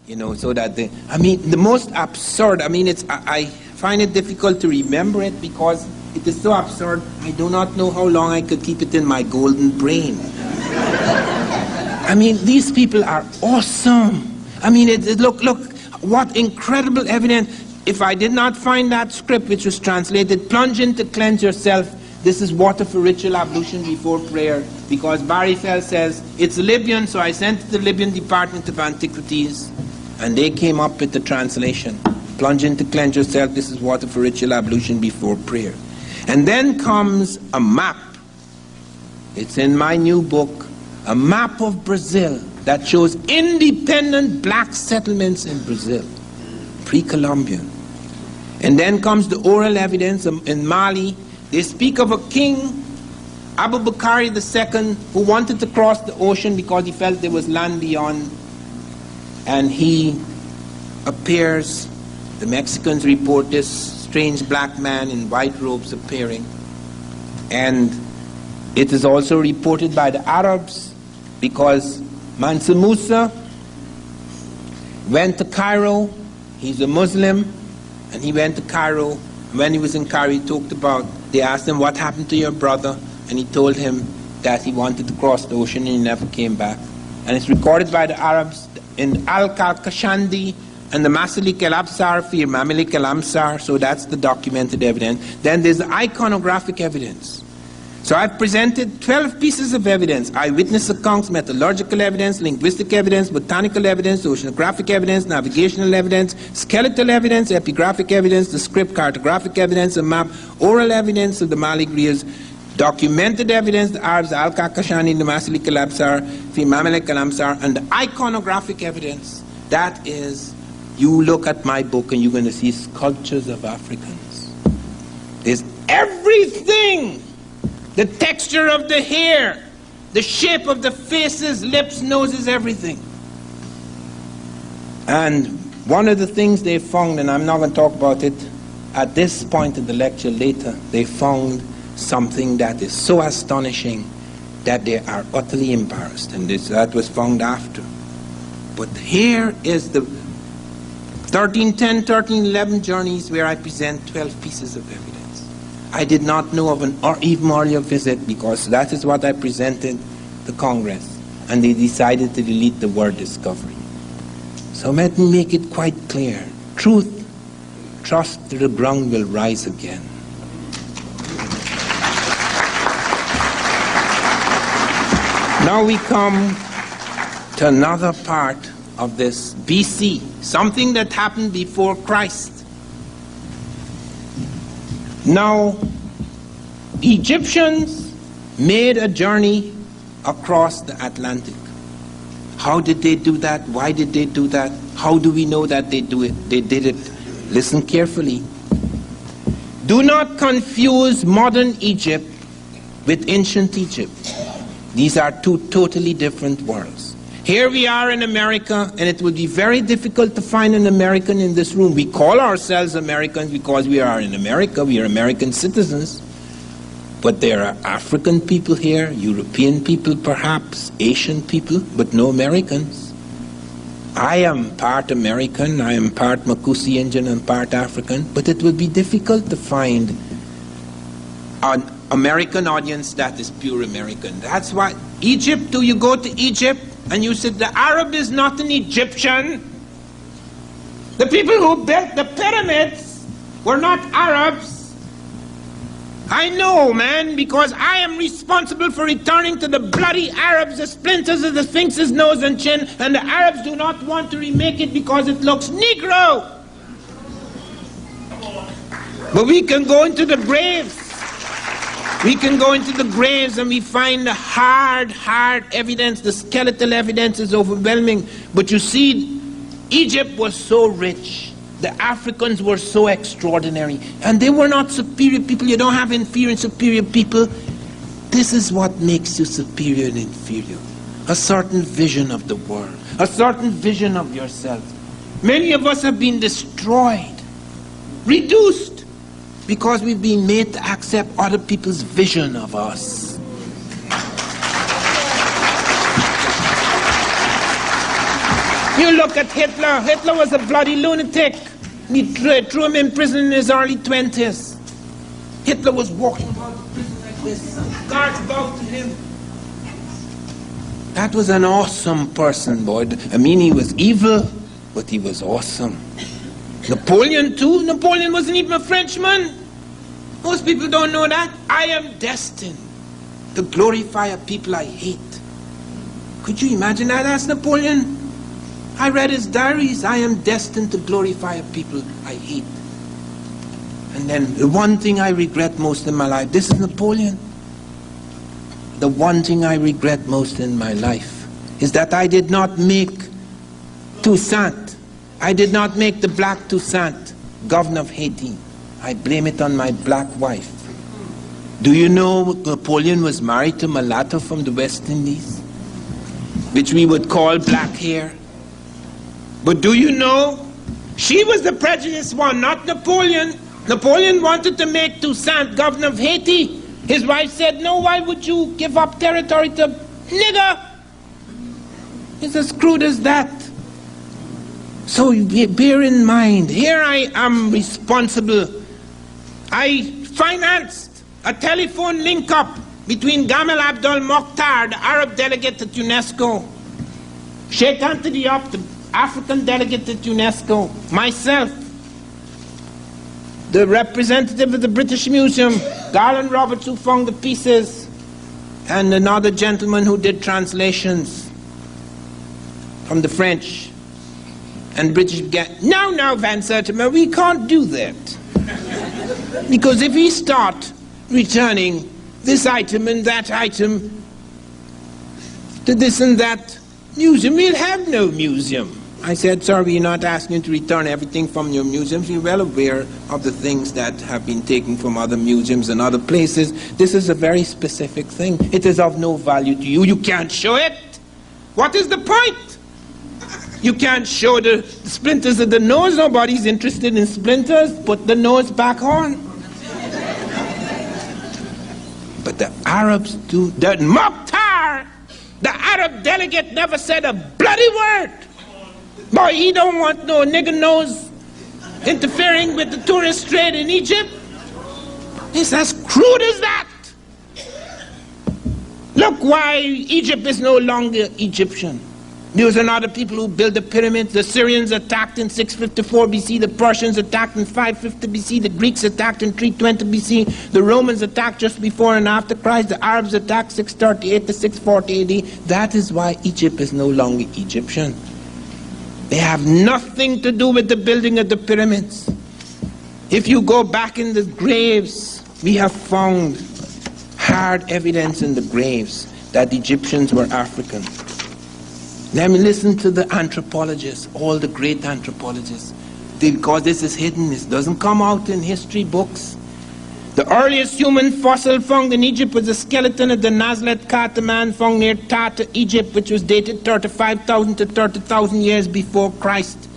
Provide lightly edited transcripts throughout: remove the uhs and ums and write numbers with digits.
You know, so that the most absurd, I find it difficult to remember it because it is so absurd, I do not know how long I could keep it in my golden brain. These people are awesome. Look, what incredible evidence. If I did not find that script which was translated, plunge in to cleanse yourself. This is water for ritual ablution before prayer. Because Barry Fell says, it's Libyan, so I sent it to the Libyan Department of Antiquities. And they came up with the translation. Plunge in to cleanse yourself. This is water for ritual ablution before prayer. And then comes a map. It's in my new book. A map of Brazil that shows independent black settlements in Brazil. Pre-Columbian. And then comes the oral evidence in Mali. They speak of a king, Abu Bakr II, who wanted to cross the ocean because he felt there was land beyond. And he appears, the Mexicans report this strange black man in white robes appearing. And it is also reported by the Arabs because Mansa Musa went to Cairo. He's a Muslim, and he went to Cairo. When he was in Cairo, he talked about, they asked him, what happened to your brother? And he told him that he wanted to cross the ocean and he never came back. And it's recorded by the Arabs in Al-Kashandi and the Masalik al-Absar fi Mamalik al-Amsar, so that's the documented evidence. Then there's the iconographic evidence. So I've presented 12 pieces of evidence: eyewitness accounts, metallurgical evidence, linguistic evidence, botanical evidence, oceanographic evidence, navigational evidence, skeletal evidence, epigraphic evidence, the script, cartographic evidence, a map, oral evidence of the Mali griots, documented evidence, the Arabs, Al-Kakashani, the Masalik al-Absar, fi Mamalik al-Amsar, and the iconographic evidence. That is, you look at my book and you're going to see sculptures of Africans. There's everything. The texture of the hair, the shape of the faces, lips, noses, everything. And one of the things they found, and I'm not going to talk about it at this point in the lecture, later, they found something that is so astonishing that they are utterly embarrassed, and that was found after. But here is the 1310, 1311 journeys where I present 12 pieces of evidence. I did not know of an even earlier visit because that is what I presented to Congress, and they decided to delete the word discovery. So let me make it quite clear. Truth, trust that the ground will rise again. Now we come to another part of this BC, something that happened before Christ. Now, Egyptians made a journey across the Atlantic. How did they do that? Why did they do that? How do we know that they do it? They did it. Listen carefully. Do not confuse modern Egypt with ancient Egypt. These are two totally different worlds. Here we are in America, and it would be very difficult to find an American in this room. We call ourselves Americans because we are in America, we are American citizens. But there are African people here, European people perhaps, Asian people, but no Americans. I am part American, I am part Makusi Indian and part African, but it would be difficult to find an American audience that is pure American. That's why Egypt, do you go to Egypt and you said the Arab is not an Egyptian? The people who built the pyramids were not Arabs. I know, man, because I am responsible for returning to the bloody Arabs the splinters of the Sphinx's nose and chin, and the Arabs do not want to remake it because it looks Negro. But we can go into the graves. We can go into the graves and we find the hard evidence. The skeletal evidence is overwhelming. But you see, Egypt was so rich. The Africans were so extraordinary. And they were not superior people. You don't have inferior and superior people. This is what makes you superior and inferior. A certain vision of the world. A certain vision of yourself. Many of us have been destroyed, reduced, because we've been made to accept other people's vision of us. You look at Hitler. Hitler was a bloody lunatic. We threw him in prison in his early 20s. Hitler was walking about the prison like this. Guards bowed to him. That was an awesome person, boy. I mean, he was evil, but he was awesome. Napoleon, too. Napoleon wasn't even a Frenchman. Most people don't know that. I am destined to glorify a people I hate. Could you imagine that as Napoleon? I read his diaries. I am destined to glorify a people I hate. And then the one thing I regret most in my life, this is Napoleon. The one thing I regret most in my life is that I did not make Toussaint. I did not make the black Toussaint governor of Haiti. I blame it on my black wife. Do you know Napoleon was married to a mulatto from the West Indies, which we would call black hair? But do you know, she was the prejudiced one, not Napoleon. Napoleon wanted to make Toussaint governor of Haiti. His wife said, no, why would you give up territory to nigger? It's as crude as that. So bear in mind, here I am responsible. I financed a telephone link-up between Gamal Abdel Mokhtar, the Arab delegate at UNESCO, Sheikh Anthony Diop, the African delegate at UNESCO, myself, the representative of the British Museum, Garland Roberts, who found the pieces, and another gentleman who did translations from the French. And British began, now, Van Sertima, we can't do that. Because if we start returning this item and that item to this and that museum, we'll have no museum. I said, sir, we're not asking you to return everything from your museums. We're well aware of the things that have been taken from other museums and other places. This is a very specific thing. It is of no value to you. You can't show it. What is the point? You can't show the splinters of the nose. Nobody's interested in splinters. Put the nose back on. But the Arabs do. The Mokhtar, the Arab delegate, never said a bloody word. Boy, he don't want no nigger nose interfering with the tourist trade in Egypt. It's as crude as that. Look why Egypt is no longer Egyptian. Those are not the people who built the pyramids. The Syrians attacked in 654 BC. The Persians attacked in 550 BC. The Greeks attacked in 320 BC. The Romans attacked just before and after Christ. The Arabs attacked 638 to 640 AD. That is why Egypt is no longer Egyptian. They have nothing to do with the building of the pyramids. If you go back in the graves, we have found hard evidence in the graves that Egyptians were African. Let me listen to the anthropologists, all the great anthropologists. Because this is hidden, this doesn't come out in history books. The earliest human fossil found in Egypt was the skeleton of the Nazlet Kata man found near Tata, Egypt, which was dated 35,000 to 30,000 years before Christ.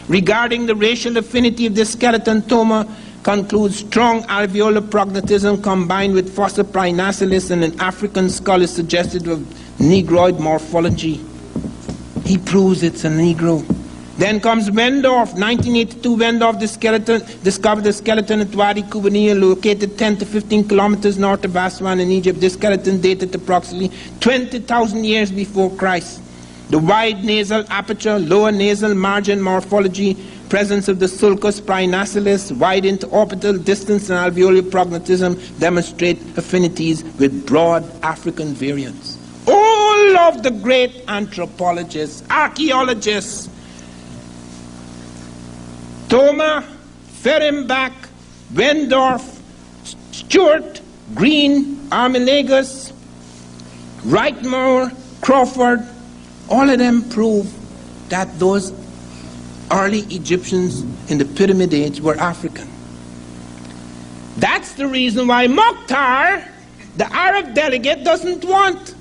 Regarding the racial affinity of this skeleton, Thoma concludes strong alveolar prognatism combined with fossil Prinacilis and an African skull is suggestive of Negroid morphology. He proves it's a Negro. Then comes Wendorf, 1982. Wendorf discovered the skeleton at Wadi Kubaniya, located 10 to 15 kilometers north of Aswan in Egypt. This skeleton dated approximately 20,000 years before Christ. The wide nasal aperture, lower nasal margin morphology, presence of the sulcus prinacilis, wide interorbital distance and alveolar prognatism demonstrate affinities with broad African variants. All of the great anthropologists, archaeologists, Thoma, Fehrenbach, Wendorf, Stewart, Green, Armilagus, Wrightmore, Crawford, all of them prove that those early Egyptians in the Pyramid Age were African. That's the reason why Mokhtar, the Arab delegate, doesn't want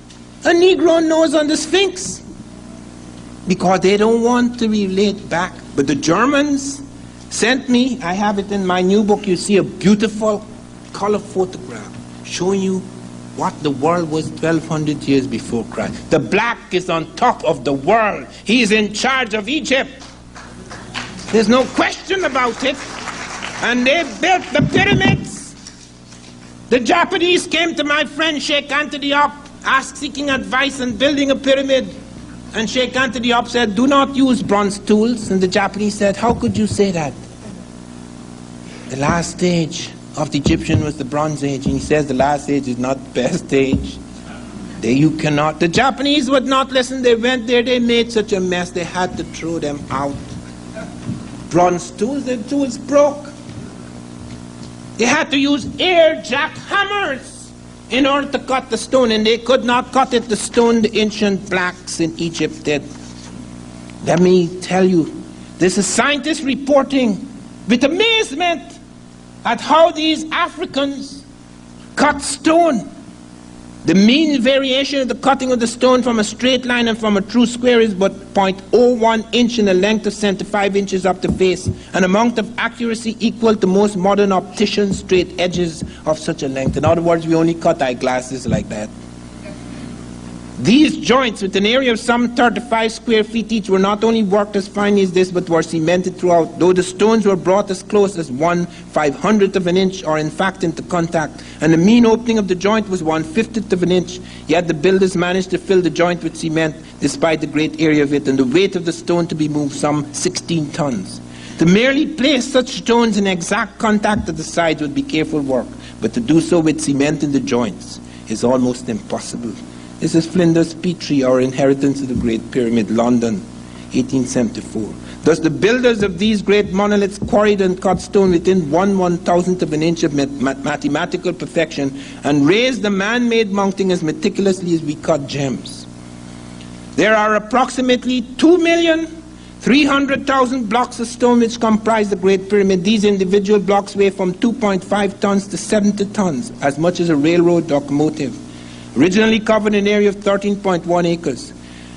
a Negro nose on the Sphinx. Because they don't want to relate back. But the Germans sent me, I have it in my new book, you see a beautiful color photograph showing you what the world was 1200 years before Christ. The black is on top of the world. He is in charge of Egypt. There's no question about it. And they built the pyramids. The Japanese came to my friend Sheikh Anthony Diop, seeking advice on building a pyramid. And Sheikh Anthony Diop said, do not use bronze tools. And the Japanese said, how could you say that? The last stage of the Egyptian was the Bronze Age. And he says the last age is not the best age. You cannot. The Japanese would not listen. They went there, they made such a mess, they had to throw them out. Bronze tools, the tools broke. They had to use air jackhammers in order to cut the stone, and they could not cut it, the stone the ancient blacks in Egypt did. Let me tell you, this is scientists reporting with amazement at how these Africans cut stone. The mean variation of the cutting of the stone from a straight line and from a true square is but 0.01 inch in the length of 75 inches up the face, an amount of accuracy equal to most modern opticians' straight edges of such a length. In other words, we only cut eyeglasses like that. These joints, with an area of some 35 square feet each, were not only worked as finely as this, but were cemented throughout, though the stones were brought as close as 1/500th of an inch, or in fact into contact, and the mean opening of the joint was 1/50th of an inch, yet the builders managed to fill the joint with cement, despite the great area of it, and the weight of the stone to be moved some 16 tons. To merely place such stones in exact contact at the sides would be careful work, but to do so with cement in the joints is almost impossible. This is Flinders Petrie, our inheritance of the Great Pyramid, London, 1874. Thus the builders of these great monoliths quarried and cut stone within 1/1000th of an inch of mathematical perfection, and raised the man-made mounting as meticulously as we cut gems. There are approximately 2,300,000 blocks of stone which comprise the Great Pyramid. These individual blocks weigh from 2.5 tons to 70 tons, as much as a railroad locomotive. Originally covered an area of 13.1 acres.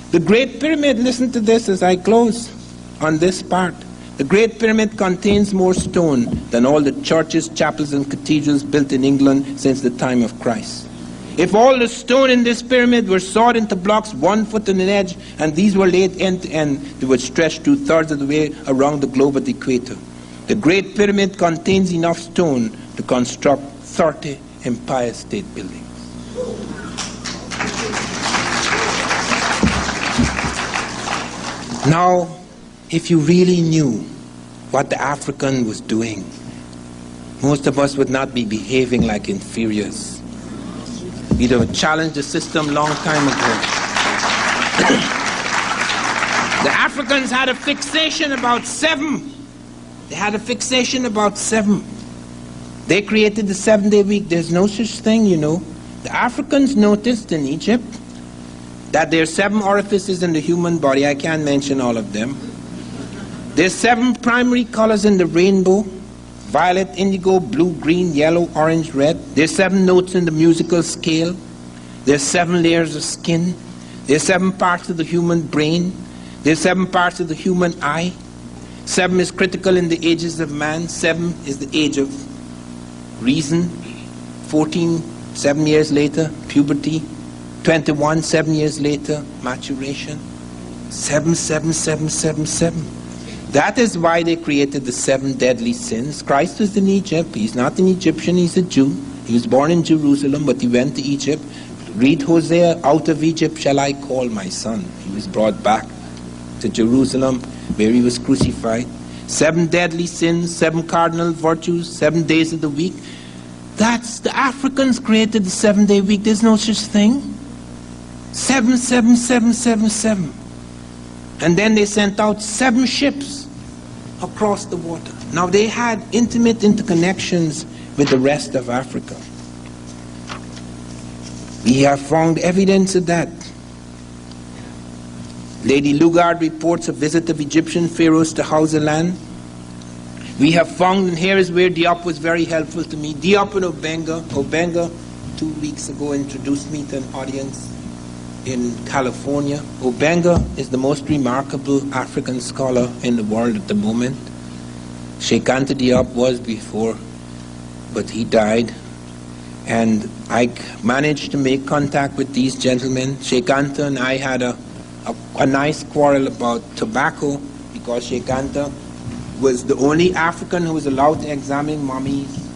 The Great Pyramid, listen to this as I close on this part. The Great Pyramid contains more stone than all the churches, chapels, and cathedrals built in England since the time of Christ. If all the stone in this pyramid were sawed into blocks 1 foot on an edge, and these were laid end to end, they would stretch 2/3 of the way around the globe at the equator. The Great Pyramid contains enough stone to construct 30 Empire State Buildings. Now, if you really knew what the African was doing, most of us would not be behaving like inferiors. We'd have challenged the system long time ago. The Africans had a fixation about 7. They had a fixation about 7. They created the 7-day week. There's no such thing, you know. The Africans noticed in Egypt that there are 7 orifices in the human body. I can't mention all of them. There's 7 primary colors in the rainbow: violet, indigo, blue, green, yellow, orange, red. There's 7 notes in the musical scale. There's 7 layers of skin. There's 7 parts of the human brain. There's 7 parts of the human eye. 7 is critical in the ages of man. 7 is the age of reason. 14, 7 years later, puberty. 21, 7 years later, maturation. 7, 7, 7, 7, 7. That is why they created the 7 deadly sins. Christ was in Egypt. He's not an Egyptian, he's a Jew. He was born in Jerusalem, but he went to Egypt. Read Hosea, out of Egypt shall I call my son. He was brought back to Jerusalem, where he was crucified. 7 deadly sins, 7 cardinal virtues, 7 days of the week. That's, the Africans created the 7-day week. There's no such thing. 7, 7, 7, 7, 7. And then they sent out 7 ships across the water. Now they had intimate interconnections with the rest of Africa. We have found evidence of that. Lady Lugard reports a visit of Egyptian pharaohs to Hausaland. We have found, and here is where Diop was very helpful to me. Diop and Obenga. Obenga 2 weeks ago introduced me to an audience in California. Obenga is the most remarkable African scholar in the world at the moment. Sheikh Anta Diop was before, but he died. And I managed to make contact with these gentlemen. Sheikh Anta and I had a nice quarrel about tobacco, because Sheikh Anta was the only African who was allowed to examine mummies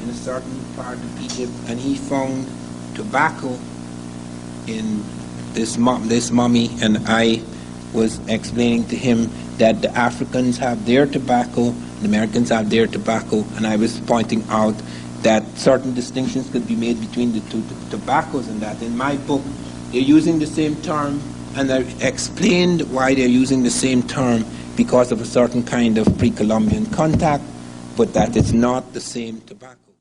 in a certain part of Egypt, and he found tobacco in this mummy, and I was explaining to him that the Africans have their tobacco, the Americans have their tobacco, and I was pointing out that certain distinctions could be made between the two tobaccos, and that in my book they're using the same term, and I explained why they're using the same term because of a certain kind of pre-Columbian contact, but that it's not the same tobacco.